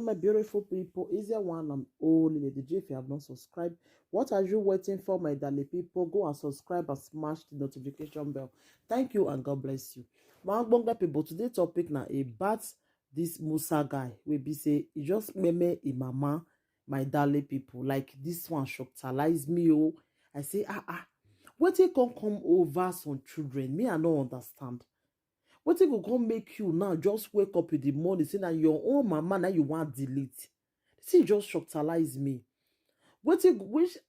my beautiful people. Is there one and only Lady J? If you have not subscribed, what are you waiting for, my darling people? Go and subscribe and smash the notification bell. Thank you and God bless you. My bonga people, today's topic now about this Musa guy. We be say he just meme mama, my darling people. Like this one shockalize me. Oh, I say what he come over some children? Me I don't understand. Wetin go come make you now just wake up in the morning say na your own mama na you want delete? This thing just shockalize me. Which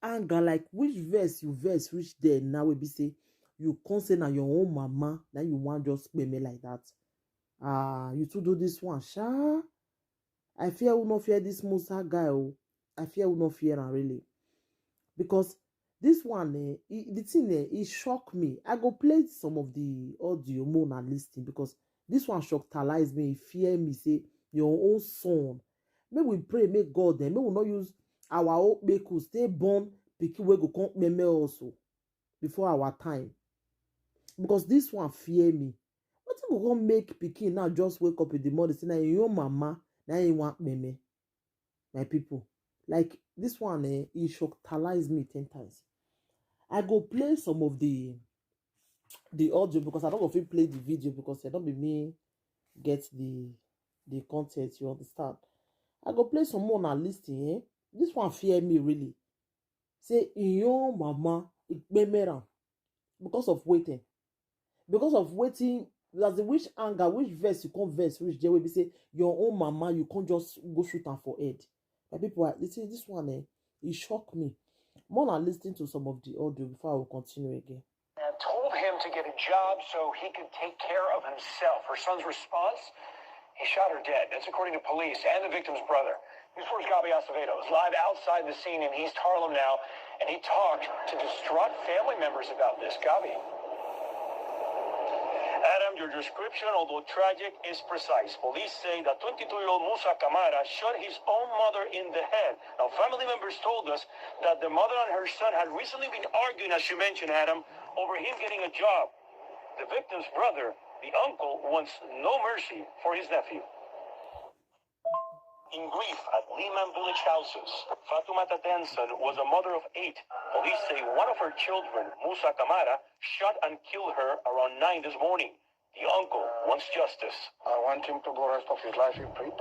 anger, like which verse you verse reach there now wey be say you come say na your own mama na you want just pay me like that? You too do this one, sha. I fear who no fear this Musa guy. Oh, I fear who no fear am really, because this one, the thing, it shocked me. I go play some of the audio more and listening because this one shockalize me. It fear me. Say your own son. May we pray, make God then. May we not use our own make we stay born. Picky we go come meme also before our time. Because this one fear me. What if we gonna make picky now just wake up in the morning say now your mama now you want meme? My people, like this one, it shockalize me 10 times. I go play some of the audio because I don't go fit play the video because I don't be me get the content, you understand. I go play some more and listen. This one fear me really. Say your mama ikpemera because of waiting. Because of waiting, that's the which anger, which verse you can't verse, which there will be say your own mama, you can't just go shoot her for head. My people, listen, this one, it shocked me. More than listening to some of the audio before I will continue again. And told him to get a job so he could take care of himself. Her son's response? He shot her dead. That's according to police and the victim's brother. News 4's Gabi Acevedo is live outside the scene in East Harlem now, and he talked to distraught family members about this. Gabi. Adam, your description, although tragic, is precise. Police say that 22-year-old Musa Camara shot his own mother in the head. Now, family members told us that the mother and her son had recently been arguing, as you mentioned, Adam, over him getting a job. The victim's brother, the uncle, wants no mercy for his nephew. In grief at Lehman Village houses, Fatoumata Denson was a mother of 8. Police say one of her children, Musa Camara, shot and killed her around 9 this morning. The uncle wants justice. I want him to go rest of his life in prison.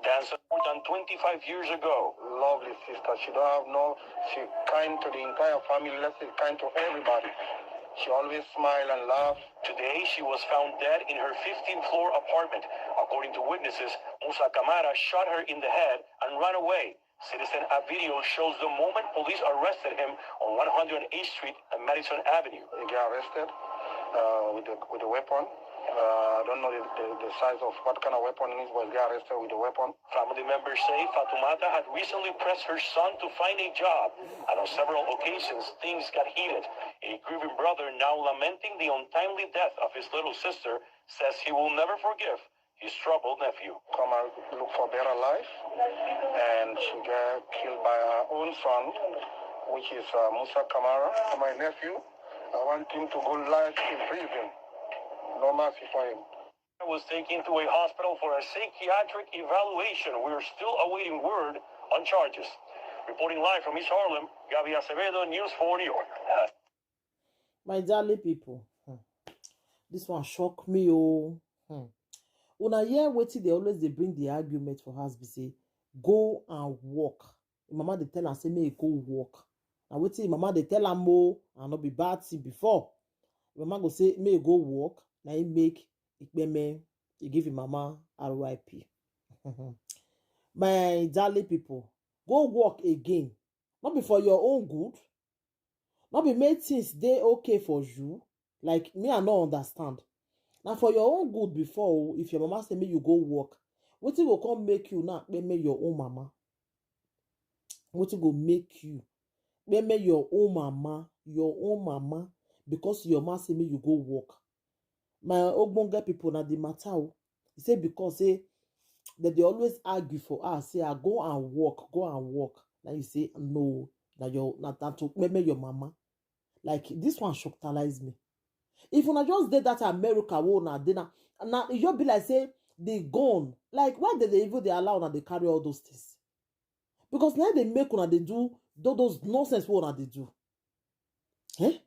Denson, more than 25 years ago. Lovely sister. She kind to the entire family. Let's say kind to everybody. She always smile and laugh. Today, she was found dead in her 15th floor apartment. According to witnesses, Musa Camara shot her in the head and ran away. Citizen app video shows the moment police arrested him on 108th Street and Madison Avenue. He got arrested with a weapon. I don't know the size of what kind of weapon it is, but he got arrested with a weapon. Family members say Fatoumata had recently pressed her son to find a job, and on several occasions, things got heated. A grieving brother, now lamenting the untimely death of his little sister, says he will never forgive his troubled nephew. Come and look for a better life, and she got killed by her own son, which is Musa Camara, my nephew. I want him to go life in prison. No mercy for him. Was taken to a hospital for a psychiatric evaluation. We are still awaiting word on charges. Reporting live from East Harlem, Gabi Acevedo, News 4 New York. My darling people, this one shock me. Una hear wetin they bring the argument for us. Be say go and walk. Mama they tell am say make go walk. And wetin mama they tell am and not be bad thing before. Mama go say make go walk. Now he make Ikpeme, he give him mama RIP. My darling people, go walk again. Not be for your own good. Not be make things dey okay for you. Like me, I don't understand. Now for your own good before, if your mama say me you go walk, what will come make you not make your own mama? What will make you make your own mama, because your mama say me you go walk? My ogbonge people na the matter. He say because that they always argue for us. Say I go and walk. Now you say no. That to make your mama. Like this one shockalize me. If una just did that America, now you be like say the gun. Like, why did they even they allow una they carry all those things? Because now they make una they do those nonsense what una they do. Eh?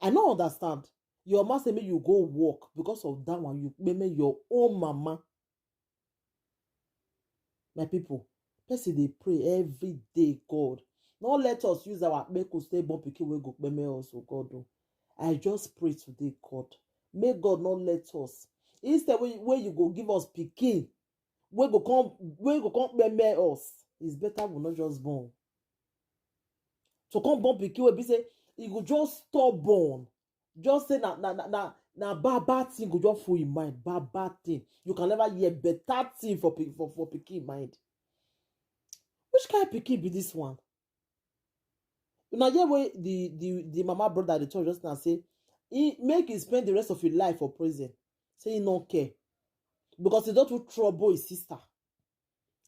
I don't understand. Your mama say me you go work because of that one. You make your own mama. My people, person they pray every day, God. Don't let us use our make us stay born pikin we go peme us, oh God. Oh. I just pray today, God. May God not let us. Instead, where you go give us pikin, we go come peme us. It's better we not just born. So come born pikin we be say you go just stop born. Just say na bad thing go just full in mind. Bad thing. You can never hear better thing for pikin mind. Which kind of pikin be this one? Now hear where the mama brother they told just now say he make you spend the rest of your life for prison. Say he don't care. Because he don't too trouble his sister.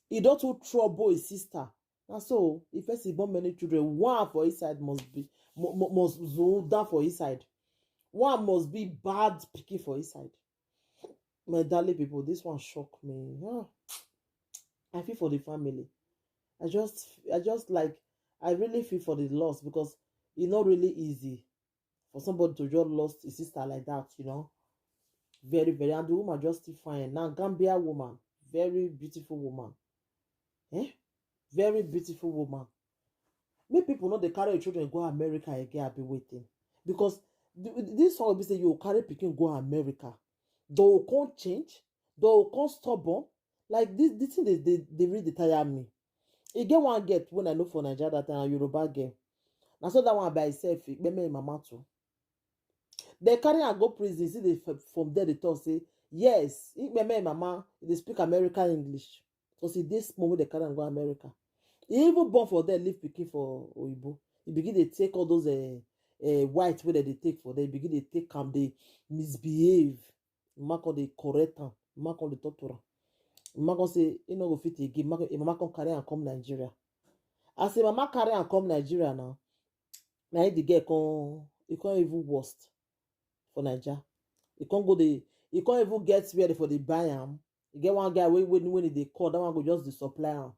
He don't too trouble his sister. And so if he born many children, one for his side must zoom down for his side. One must be bad picky for his side. My darling people, this one shocked me. Oh, I feel for the family. I just like I really feel for the loss because it's not really easy for somebody to just lost his sister like that, you know. Very, very, and the woman just still fine. Now Gambia woman, very beautiful woman. Very beautiful woman. Make people know they carry children go America again. I be waiting because this one will be say you carry pikin go America. They will can't change. They will can't stubborn. Like this thing they really tire me. E get one get when I know for Nigeria that time Yoruba girl. Now so that one by itself, it made mama too. They carry and go prison. See they from there they talk say yes. It made mama they speak American English. So see this moment they carry and go America. He even born for there leave pikin for Oyibo. He begin they take all those white way that they take for them. Begin they take them they misbehave. Mama can they correct them. Mama can they torture. Mama can say you know go fit again. Mama can carry and come Nigeria. I say mama carry and come Nigeria now. Now the girl he can't even worst for Nigeria. He can't go he can't even get ready for the buy him. You get one guy when they call that one go just the supply him.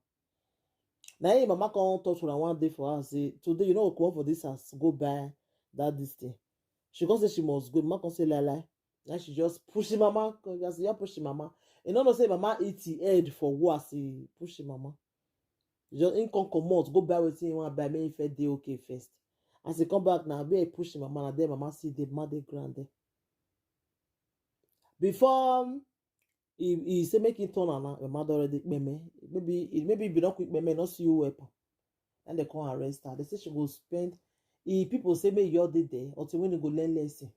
Now mama come touch her one day for her say today you know come for this house go buy this thing. She come say she must go. Mama come say lie. Now she just push the mama. Just you push the mama. You know say mama eat the head for what she push the mama. Just in come out go buy wetin you want buy make it first dey okay first. As he come back now, be push the mama and then mama see the mother grand there. Before he say make him turn around, the mother already maybe if you don't quick not see you weapon. And they come arrest her. They say she will spend people say make you did there until when you go learn lesson.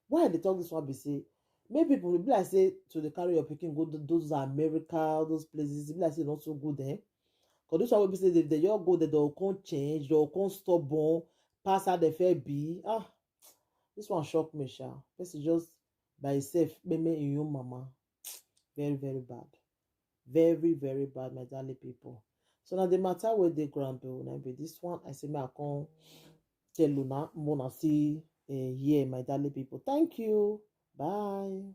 Why they talk this one be say maybe people will be like say to the carry your picking go to those America, those places, be like say not so good there. Because this one will be say if they all go there, they'll can't change, they'll can't stop born, pass how they fair be. This one shocked me, sha. This is just by itself, maybe in your mama. Very, very bad. Very, very bad, my darling people. So now the matter with the grandpa, now be this one. I say me I can't tell you now. Mona see here, my darling people. Thank you. Bye.